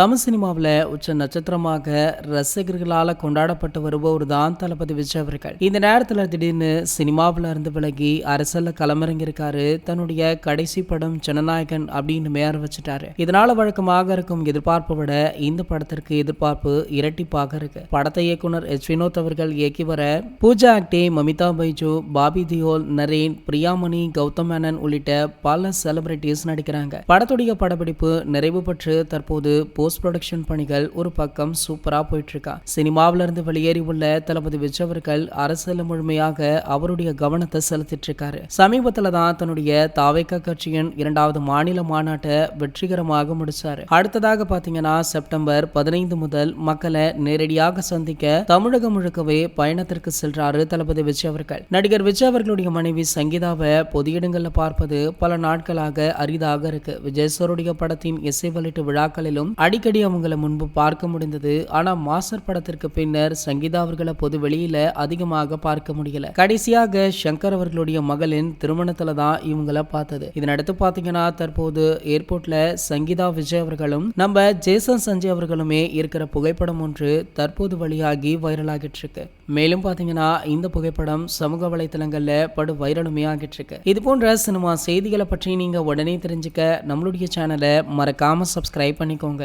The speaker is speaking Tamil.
தமிழ் சினிமாவில் உச்ச நட்சத்திரமாக ரசிகர்களால் கொண்டாடப்பட்டு வருபவர் தான் தளபதி விஜய் அவர்கள். இந்த நேரத்தில் திடீர்னு சினிமாவில் இருந்து விலகி அரசியல்ல களமிறங்கியிருக்காரு. தன்னுடைய கடைசி படம் ஜனநாயகன் அப்படின்னு மேயர் வச்சுட்டாரு. இதனால வழக்கமாக இருக்கும் எதிர்பார்ப்பை விட இந்த படத்திற்கு எதிர்பார்ப்பு இரட்டிப்பாக இருக்கு. படத்தை இயக்குனர் எச் வினோத் அவர்கள் இயக்கி வர பூஜா ஆக்டே, மமிதா பைஜு, பாபி தியோல், நரேன், பிரியாமணி, கௌதம் மேனன் உள்ளிட்ட பல செலிபிரிட்டிஸ் நடிக்கிறாங்க. படத்துடைய படப்பிடிப்பு நிறைவு பெற்று தற்போது போஸ்ட் ப்ரொடக்ஷன் பணிகள் ஒரு பக்கம் சூப்பரா போயிட்டு இருக்கா. சினிமாவில இருந்து வெளியேறி உள்ள தளபதி விஜய் அவர்கள் அரசியல் முழுமையாக அவருடைய கவனத்தை செலுத்திட்டு இருக்காரு. சமீபத்துல தான் தன்னுடைய தாவேகா கட்சியின் 2வது மாநில மாநாட்டை வெற்றிகரமாக முடிச்சாரு. அடுத்ததாக பாத்தீங்கன்னா செப்டம்பர் 15 முதல் மக்களை நேரடியாக சந்திக்க தமிழகம் முழுக்கவே பயணத்திற்கு செல்றாரு தளபதி விஜய் அவர்கள். நடிகர் விஜய் அவர்களுடைய மனைவி சங்கீதாவை பொது இடங்கள்ல பார்ப்பது பல நாட்களாக அரிதாக இருக்கு. விஜய் சாருடைய படத்தின் இசை வெளியீட்டு விழாக்களிலும் அடிக்கடி அவங்கள முன்பு பார்க்க முடிந்தது. ஆனா மாஸ்டர் படத்திற்கு பின்னர் சங்கீதா அவர்களை பொது வெளியில அதிகமாக பார்க்க முடியல. கடைசியாக சங்கர் அவர்களுடைய மகளின் திருமணத்துல தான் இவங்கள பார்த்தது. இதனடுத்து பாத்தீங்கன்னா தற்போது ஏர்போர்ட்ல சங்கீதா விஜய் அவர்களும் நம்ம ஜேசன் சஞ்சய் அவர்களுமே இருக்கிற புகைப்படம் ஒன்று தற்போது வழியாகி வைரலாகிட்டு இருக்கு. மேலும் பாத்தீங்கன்னா இந்த புகைப்படம் சமூக வலைதளங்கள்ல படு வைரலுமே ஆகிட்டு இருக்கு. இது போன்ற சினிமா செய்திகளை பற்றி நீங்க உடனே தெரிஞ்சுக்க நம்மளுடைய சேனலை மறக்காம சப்ஸ்கிரைப் பண்ணிக்கோங்க.